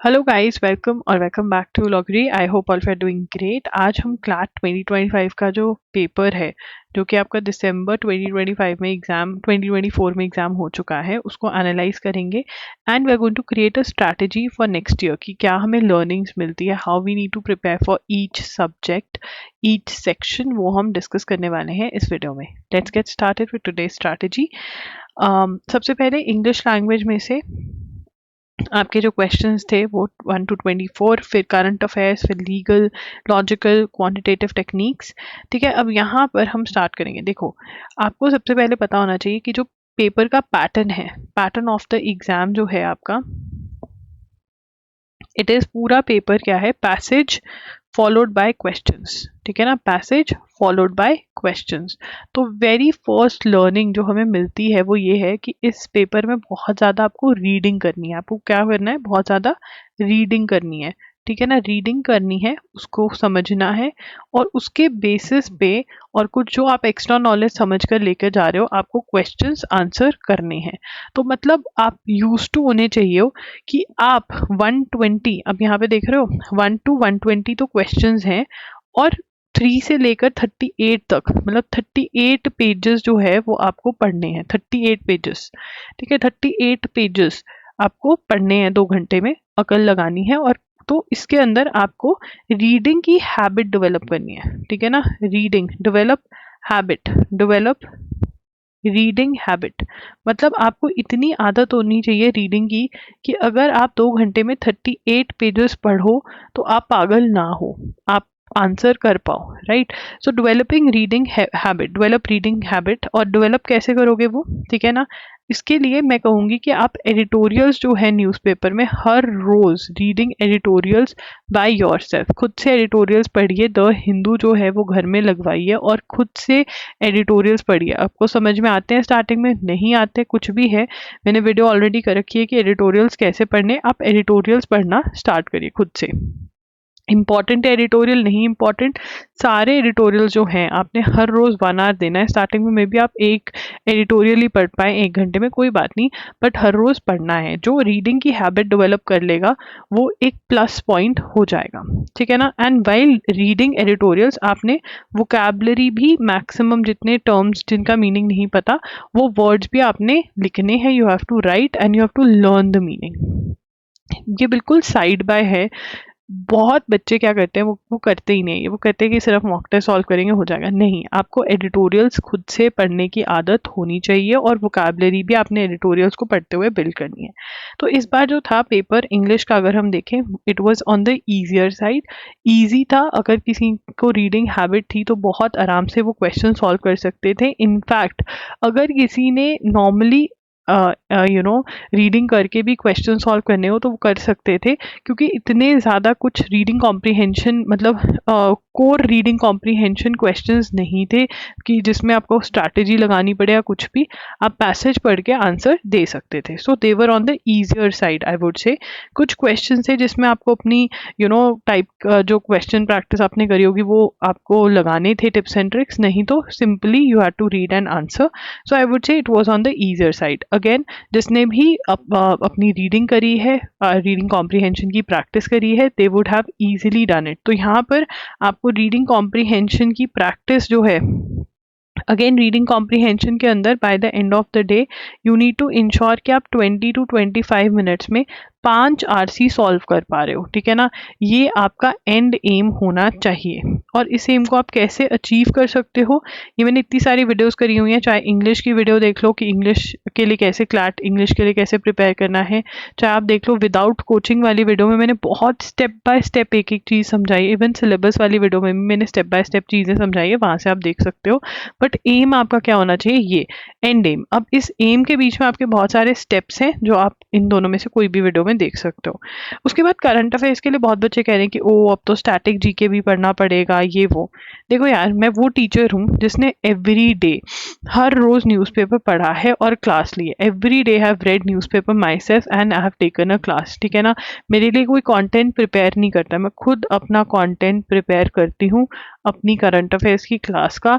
Hello guys, welcome back to लॉगरी। I hope all are doing great. आज हम CLAT 2025 का जो पेपर है, जो कि आपका दिसंबर 2025 में एग्जाम 2024 में एग्जाम हो चुका है, उसको एनालाइज करेंगे and we are going to create a strategy for next year कि क्या हमें लर्निंग्स मिलती है, how we need to prepare for each subject, each section. वो हम डिस्कस करने वाले हैं इस वीडियो में। Let's get started with today's strategy. सबसे पहले इंग्लिश लैंग्वेज में से आपके जो क्वेश्चंस थे वो 1 to 24, फिर करंट अफेयर्स, फिर लीगल, लॉजिकल, क्वांटिटेटिव टेक्निक्स। ठीक है, अब यहाँ पर हम स्टार्ट करेंगे। देखो, आपको सबसे पहले पता होना चाहिए कि जो पेपर का पैटर्न है, पैटर्न ऑफ द एग्जाम जो है आपका, इट इज पूरा पेपर क्या है, पैसेज फॉलोड बाय क्वेश्चंस। ठीक है ना, पैसेज फॉलोड बाय क्वेश्चंस। तो वेरी फर्स्ट लर्निंग जो हमें मिलती है वो ये है कि इस पेपर में बहुत ज़्यादा आपको रीडिंग करनी है। आपको क्या करना है, बहुत ज़्यादा रीडिंग करनी है। ठीक है ना, रीडिंग करनी है, उसको समझना है और उसके बेसिस पे और कुछ जो आप एक्स्ट्रा नॉलेज समझ कर लेकर जा रहे हो, आपको क्वेश्चंस आंसर करने हैं। तो मतलब आप यूज टू होने चाहिए हो कि आप 120, अब यहाँ पे देख रहे हो 1 to 120 तो क्वेश्चंस हैं, और 3 से लेकर 38 तक, मतलब 38 पेजेस जो है वो आपको पढ़ने हैं। 38 पेजेस, ठीक है, 38 पेजेस आपको पढ़ने हैं 2 घंटे में, अकल लगानी है। और तो इसके अंदर आपको रीडिंग की हैबिट डेवलप करनी है। ठीक है ना, reading develop, habit develop, reading habit. मतलब आपको इतनी आदत होनी चाहिए रीडिंग की कि अगर आप 2 घंटे में 38 पेजेस पढ़ो तो आप पागल ना हो, आप आंसर कर पाओ। Right, so developing reading habit, develop reading habit. और डेवलप कैसे करोगे वो, ठीक है ना, इसके लिए मैं कहूँगी कि आप एडिटोरियल्स जो है न्यूज़पेपर में, हर रोज़ रीडिंग एडिटोरियल्स बाय योरसेल्फ, खुद से एडिटोरियल्स पढ़िए। द हिंदू जो है वो घर में लगवाइए और खुद से एडिटोरियल्स पढ़िए। आपको समझ में आते हैं, स्टार्टिंग में नहीं आते, कुछ भी है, मैंने वीडियो ऑलरेडी कर रखी है कि एडिटोरियल्स कैसे पढ़ने। आप एडिटोरियल्स पढ़ना स्टार्ट करिए खुद से। इंपॉर्टेंट एडिटोरियल, नहीं इंपॉर्टेंट, सारे एडिटोरियल जो हैं आपने हर रोज़ 1 आवर देना है। स्टार्टिंग में मे बी आप एक एडिटोरियल ही पढ़ पाएँ 1 घंटे में, कोई बात नहीं, बट हर रोज़ पढ़ना है। जो रीडिंग की हैबिट डेवलप कर लेगा वो एक प्लस पॉइंट हो जाएगा। ठीक है ना, एंड वाइल रीडिंग एडिटोरियल्स आपने वोकैबलरी भी, मैक्सिमम जितने टर्म्स जिनका मीनिंग नहीं पता वो वर्ड्स भी आपने लिखने हैं। You have to write and you have to learn the meaning. ये बिल्कुल साइड बाय है। बहुत बच्चे क्या करते हैं, वो करते ही नहीं है, वो कहते हैं कि सिर्फ मॉक टेस्ट सॉल्व करेंगे हो जाएगा। नहीं, आपको एडिटोरियल्स खुद से पढ़ने की आदत होनी चाहिए और वोकैबलरी भी आपने एडिटोरियल्स को पढ़ते हुए बिल्ड करनी है। तो इस बार जो था पेपर इंग्लिश का, अगर हम देखें, it was on the easier side. Easy था, अगर किसी को रीडिंग हैबिट थी तो बहुत आराम से वो क्वेश्चन सॉल्व कर सकते थे। इनफैक्ट अगर किसी ने नॉर्मली रीडिंग करके भी क्वेश्चन सॉल्व करने हो तो वो कर सकते थे, क्योंकि इतने ज़्यादा कुछ रीडिंग कॉम्प्रीहेंशन, मतलब कोर रीडिंग कॉम्प्रीहेंशन क्वेश्चंस नहीं थे कि जिसमें आपको स्ट्रैटेजी लगानी पड़े या कुछ भी। आप पैसेज पढ़ के आंसर दे सकते थे। So they were on the easier side, I would say. कुछ क्वेश्चन थे जिसमें आपको अपनी टाइप जो क्वेश्चन प्रैक्टिस आपने करी होगी वो आपको लगाने थे, टिप्स एंड ट्रिक्स। नहीं तो simply you have to read and answer. So I would say it was on the easier side. Again, जिसने भी अपनी रीडिंग करी है, रीडिंग कॉम्प्रीहेंशन की प्रैक्टिस करी है, they would have easily done it. तो यहाँ पर आपको रीडिंग कॉम्प्रीहेंशन की प्रैक्टिस जो है, अगेन रीडिंग कॉम्प्रीहेंशन के अंदर by the end of the day you need to ensure कि आप 20 to 25 मिनट्स में 5 आरसी सॉल्व कर पा रहे हो। ठीक है ना, ये आपका एंड एम होना चाहिए। और इस एम को आप कैसे अचीव कर सकते हो, ये मैंने इतनी सारी वीडियोस करी हुई हैं। चाहे इंग्लिश की वीडियो देख लो कि इंग्लिश के लिए कैसे, क्लैट इंग्लिश के लिए कैसे प्रिपेयर करना है, चाहे आप देख लो विदाउट कोचिंग वाली वीडियो में मैंने बहुत स्टेप बाय स्टेप एक एक चीज़ समझाई। इवन सिलेबस वाली वीडियो में भी मैंने स्टेप बाय स्टेप चीज़ें समझाई है, वहाँ से आप देख सकते हो। बट एम आपका क्या होना चाहिए, ये एंड एम। अब इस एम के बीच में आपके बहुत सारे स्टेप्स हैं जो आप इन दोनों में से कोई भी वीडियो में देख सकते हो। उसके बाद करंट अफेयर्स के लिए बहुत बच्चे कह रहे हैं कि ओ अब तो स्टैटिक जीके भी पढ़ना पड़ेगा, ये वो। देखो यार, मैं वो टीचर हूँ जिसने एवरी डे, हर रोज न्यूज़पेपर पढ़ा है और क्लास ली है। Every day have read newspaper my self and I have taken a class. ठीक है ना, मेरे लिए कोई कंटेंट प्रिपेयर नहीं करता, मैं खुद अपना कंटेंट प्रिपेयर करती हूँ अपनी करंट अफेयर्स की क्लास का,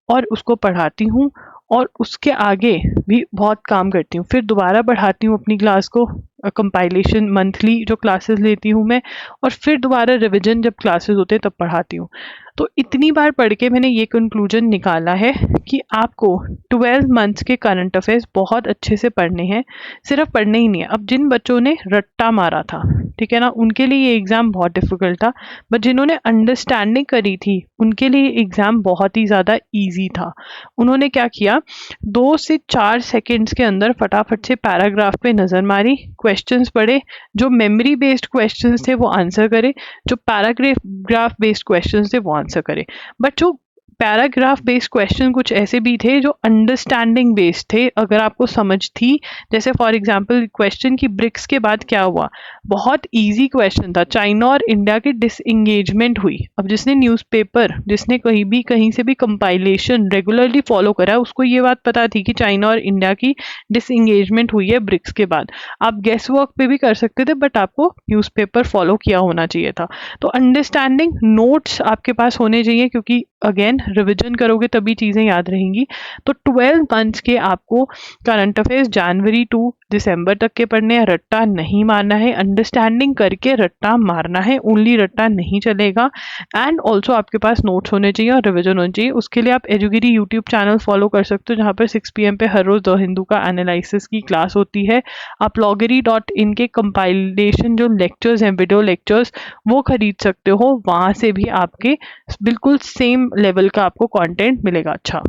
और उसको पढ़ाती हूँ और उसके आगे भी बहुत काम करती हूँ, फिर दोबारा पढ़ाती हूँ अपनी क्लास को, कंपाइलेशन मंथली जो क्लासेस लेती हूँ मैं, और फिर दोबारा रिविजन जब क्लासेस होते हैं तब पढ़ाती हूँ। तो इतनी बार पढ़ के मैंने ये कंक्लूजन निकाला है कि आपको 12 मंथ्स के करंट अफेयर्स बहुत अच्छे से पढ़ने हैं। सिर्फ पढ़ने ही नहीं है, अब जिन बच्चों ने रट्टा मारा था, ठीक है ना, उनके लिए ये एग्ज़ाम बहुत डिफिकल्ट था, बट जिन्होंने अंडरस्टैंडिंग करी थी उनके लिए एग्ज़ाम बहुत ही ज़्यादा ईजी था। उन्होंने क्या किया, 2 से 4 सेकेंड्स के अंदर फटाफट से पैराग्राफ पे नज़र मारी, क्वेश्चंस पढ़े, जो मेमोरी बेस्ड क्वेश्चंस थे वो आंसर करे, जो पैराग्राफ बेस्ड क्वेश्चंस थे वो आंसर करे। बट जो पैराग्राफ बेस्ड क्वेश्चन कुछ ऐसे भी थे जो अंडरस्टैंडिंग बेस्ड थे, अगर आपको समझ थी। जैसे फॉर एग्जांपल क्वेश्चन की ब्रिक्स के बाद क्या हुआ, बहुत इजी क्वेश्चन था, चाइना और इंडिया की डिसएंगेजमेंट हुई। अब जिसने न्यूज़पेपर, जिसने कहीं से भी कंपाइलेशन रेगुलरली फॉलो करा, उसको ये बात पता थी कि चाइना और इंडिया की डिसएंगेजमेंट हुई है ब्रिक्स के बाद। आप गेस वर्क पे भी कर सकते थे, बट आपको न्यूज़पेपर फॉलो किया होना चाहिए था। तो अंडरस्टैंडिंग नोट्स आपके पास होने चाहिए, क्योंकि अगेन रिविजन करोगे तभी चीज़ें याद रहेंगी। तो 12 मंथ्स के आपको करंट अफेयर्स जनवरी टू दिसंबर तक के पढ़ने हैं। रट्टा नहीं मारना है, अंडरस्टैंडिंग करके रट्टा मारना है, ओनली रट्टा नहीं चलेगा। एंड ऑल्सो आपके पास नोट्स होने चाहिए और रिविजन होनी चाहिए। उसके लिए आप एजुगिरी यूट्यूब चैनल फॉलो कर सकते हो, जहाँ पर 6 PM पे हर रोज़ द हिंदू का एनालिसिस की क्लास होती है। आप loggery.in के कंपाइलेशन जो लेक्चर्स हैं, वीडियो लेक्चर्स, वो खरीद सकते हो। वहाँ से भी आपके बिल्कुल सेम लेवल का आपको कंटेंट मिलेगा। अच्छा,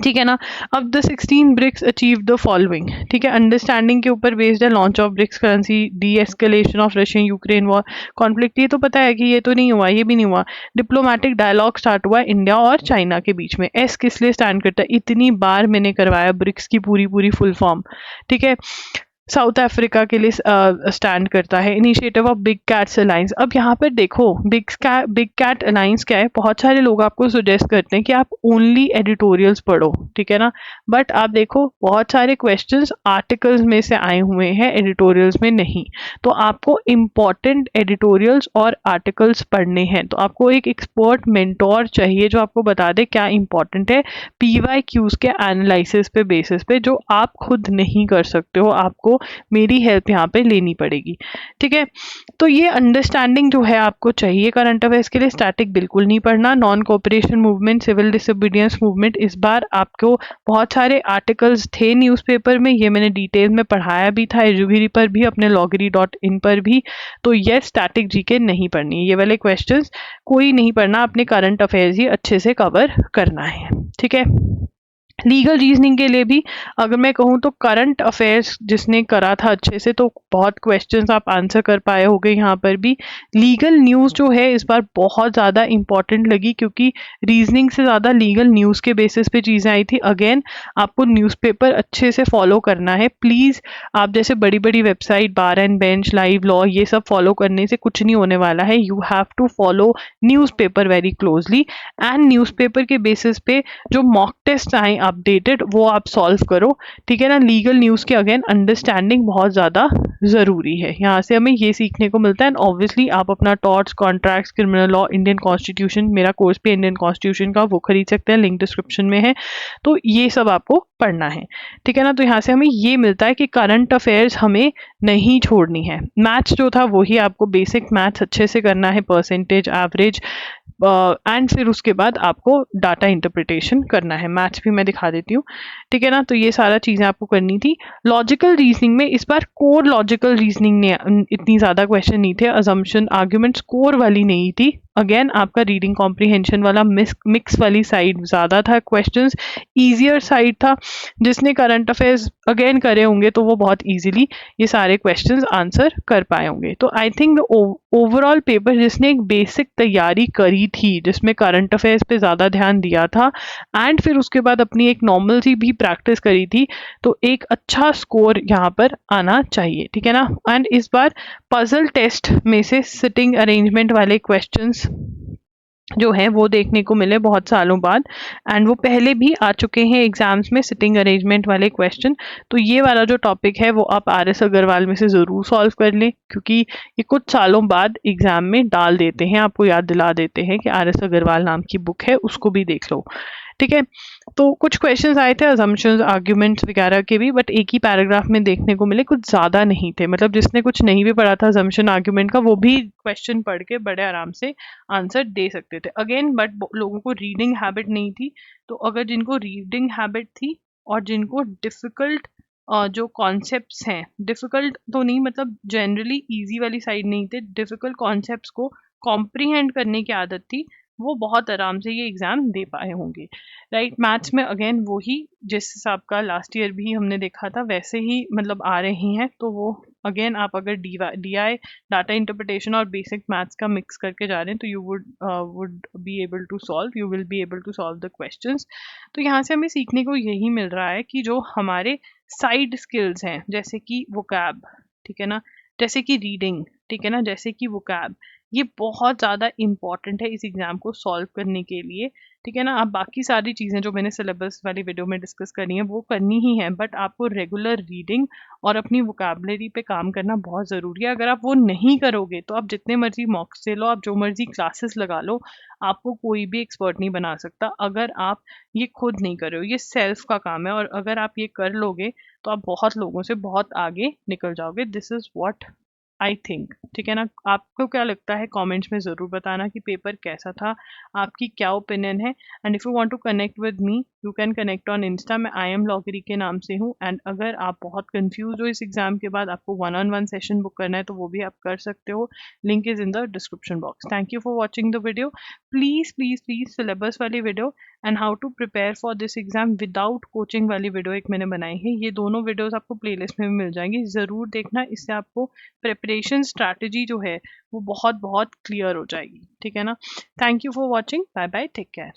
ठीक है ना। अब the 16 BRICS achieve the following, ठीक है, अंडरस्टैंडिंग के ऊपर बेस्ड है। Launch of BRICS currency, deescalation of Russian Ukraine war conflict, ये तो पता है कि ये तो नहीं हुआ, ये भी नहीं हुआ। डिप्लोमेटिक डायलॉग स्टार्ट हुआ इंडिया और चाइना के बीच में। एस किस लिए स्टैंड करता है, इतनी बार मैंने करवाया ब्रिक्स की पूरी फुल फॉर्म, ठीक है। साउथ अफ्रीका के लिए स्टैंड करता है। Initiative of big cats alliance. अब यहाँ पर देखो बिग कैट अलायंस क्या है। बहुत सारे लोग आपको सजेस्ट करते हैं कि आप ओनली एडिटोरियल्स पढ़ो, ठीक है ना, बट आप देखो बहुत सारे क्वेश्चंस आर्टिकल्स में से आए हुए हैं, एडिटोरियल्स में नहीं। तो आपको इम्पॉर्टेंट एडिटोरियल्स और आर्टिकल्स पढ़ने हैं। तो आपको एक एक्सपर्ट मेंटोर चाहिए जो आपको बता दे क्या इंपॉर्टेंट है, PYQs के एनालिसिस पे बेसिस पे, जो आप खुद नहीं कर सकते हो, आपको मेरी हेल्प यहाँ पे लेनी पड़ेगी, ठीक है। तो ये अंडरस्टैंडिंग जो है आपको चाहिए करंट अफेयर्स के लिए। स्टैटिक बिल्कुल नहीं पढ़ना। Non cooperation movement, civil disobedience movement, इस बार आपको बहुत सारे आर्टिकल्स थे न्यूज़पेपर में, ये मैंने डिटेल में पढ़ाया भी था, एजुगिरी पर भी, अपने loggery.in पर भी। तो ये स्टैटिक जीके नहीं पढ़नी, ये वाले क्वेश्चंस कोई नहीं पढ़ना, अपने करंट अफेयर्स ही अच्छे से कवर करना है, ठीक है। लीगल रीजनिंग के लिए भी अगर मैं कहूँ तो करंट अफेयर्स जिसने करा था अच्छे से, तो बहुत क्वेश्चंस आप आंसर कर पाए होंगे यहाँ पर भी। लीगल न्यूज़ जो है इस बार बहुत ज़्यादा इंपॉर्टेंट लगी, क्योंकि रीजनिंग से ज़्यादा लीगल न्यूज़ के बेसिस पे चीज़ें आई थी। अगेन आपको न्यूज़पेपर अच्छे से फॉलो करना है प्लीज़। आप जैसे बड़ी बड़ी website bar and bench, live law, ये सब फॉलो करने से कुछ नहीं होने वाला है। You have to follow newspaper very closely, and newspaper के बेसिस पे जो मॉक टेस्ट आए अपडेटेड, वो आप सॉल्व करो, ठीक है ना। लीगल न्यूज़ के अगेन अंडरस्टैंडिंग बहुत ज़्यादा ज़रूरी है, यहाँ से हमें ये सीखने को मिलता है। एंड ऑब्वियसली आप अपना torts, contracts, criminal law, Indian constitution, मेरा कोर्स भी इंडियन कॉन्स्टिट्यूशन का, वो खरीद सकते हैं, लिंक डिस्क्रिप्शन में है। तो ये सब आपको पढ़ना है, ठीक है ना। तो यहाँ से हमें ये मिलता है कि करंट अफेयर्स हमें नहीं छोड़नी है। मैथ्स जो था वही आपको बेसिक मैथ्स अच्छे से करना है, परसेंटेज, एवरेज, एंड फिर उसके बाद आपको डाटा इंटरप्रिटेशन करना है। मैथ्स भी मैं दिखा देती हूँ, ठीक है ना। तो ये सारा चीज़ें आपको करनी थी। लॉजिकल रीजनिंग में इस बार कोर लॉजिकल रीजनिंग ने इतनी ज़्यादा क्वेश्चन नहीं थे, अजम्पशन, आर्ग्यूमेंट्स कोर वाली नहीं थी। अगेन आपका रीडिंग कॉम्प्रीहेंशन वाला मिक्स वाली साइड ज़्यादा था, क्वेश्चंस ईजियर साइड था। जिसने करंट अफेयर्स अगेन करे होंगे तो वो बहुत ईजिली ये सारे क्वेश्चंस आंसर कर पाए होंगे। तो आई थिंक ओवरऑल पेपर जिसने एक बेसिक तैयारी करी थी, जिसमें करंट अफेयर्स पे ज़्यादा ध्यान दिया था, एंड फिर उसके बाद अपनी एक नॉर्मल सी भी प्रैक्टिस करी थी, तो एक अच्छा स्कोर यहाँ पर आना चाहिए, ठीक है ना। एंड इस बार पजल टेस्ट में से सिटिंग अरेंजमेंट वाले क्वेश्चंस जो है वो देखने को मिले बहुत सालों बाद, एंड वो पहले भी आ चुके हैं एग्जाम्स में, सिटिंग अरेंजमेंट वाले क्वेश्चन। तो ये वाला जो टॉपिक है वो आप RS अग्रवाल में से ज़रूर सॉल्व कर लें, क्योंकि ये कुछ सालों बाद एग्जाम में डाल देते हैं, आपको याद दिला देते हैं कि RS अग्रवाल नाम की बुक है, उसको भी देख लो, ठीक है। तो कुछ क्वेश्चंस आए थे अजम्पशंस आर्ग्यूमेंट्स वगैरह के भी, बट एक ही पैराग्राफ में देखने को मिले, कुछ ज़्यादा नहीं थे। मतलब जिसने कुछ नहीं भी पढ़ा था अजम्पशन आर्ग्यूमेंट का, वो भी क्वेश्चन पढ़ के बड़े आराम से आंसर दे सकते थे। अगेन बट लोगों को रीडिंग हैबिट नहीं थी, तो अगर जिनको रीडिंग हैबिट थी और जिनको डिफ़िकल्ट जो कॉन्सेप्ट्स हैं, डिफ़िकल्ट तो नहीं मतलब जनरली ईजी वाली साइड नहीं थे, डिफ़िकल्ट कॉन्सेप्ट्स को कॉम्प्रीहेंड करने की आदत थी, वो बहुत आराम से ये एग्ज़ाम दे पाए होंगे। राइट, मैथ्स में अगेन वही जिस हिसाब का लास्ट ईयर भी हमने देखा था वैसे ही मतलब आ रहे हैं। तो वो अगेन आप अगर डी आई डाटा इंटरप्रिटेशन और बेसिक मैथ्स का मिक्स करके जा रहे हैं तो you would be able to solve, you will be able to solve the questions. तो यहाँ से हमें सीखने को यही मिल रहा है कि जो हमारे साइड स्किल्स हैं, जैसे कि वोकैब, ठीक है ना, जैसे कि रीडिंग, ठीक है ना, जैसे कि वोकैब, ये बहुत ज़्यादा इंपॉर्टेंट है इस एग्ज़ाम को सॉल्व करने के लिए। ठीक है ना, आप बाकी सारी चीज़ें जो मैंने सिलेबस वाली वीडियो में डिस्कस करी हैं वो करनी ही है, बट आपको रेगुलर रीडिंग और अपनी वोकैबुलरी पे काम करना बहुत ज़रूरी है। अगर आप वो नहीं करोगे तो आप जितने मर्जी मॉक्स ले लो, आप जो मर्जी क्लासेस लगा लो, आपको कोई भी एक्सपर्ट नहीं बना सकता अगर आप ये खुद नहीं कर रहे हो। ये सेल्फ का काम है, और अगर आप ये कर लोगे तो आप बहुत लोगों से बहुत आगे निकल जाओगे। This is what I think. ठीक है ना, आपको क्या लगता है कमेंट्स में ज़रूर बताना कि पेपर कैसा था, आपकी क्या ओपिनियन है। And if you want to connect with me, you can connect on Insta, मैं आई एम लॉगरी के नाम से हूँ। एंड अगर आप बहुत कंफ्यूज हो इस एग्ज़ाम के बाद, आपको 1-on-1 सेशन बुक करना है तो वो भी आप कर सकते हो, link is in the description box. Thank you for watching the video. Please please please syllabus वाली video and how to prepare for this exam without coaching वाली वीडियो एक मैंने बनाई है, ये दोनों वीडियोस आपको प्लेलिस्ट में भी मिल जाएंगी, ज़रूर देखना। इससे आपको प्रिपरेशन स्ट्रैटेजी जो है वो बहुत बहुत क्लियर हो जाएगी। ठीक है ना, thank you for watching, bye bye, take care.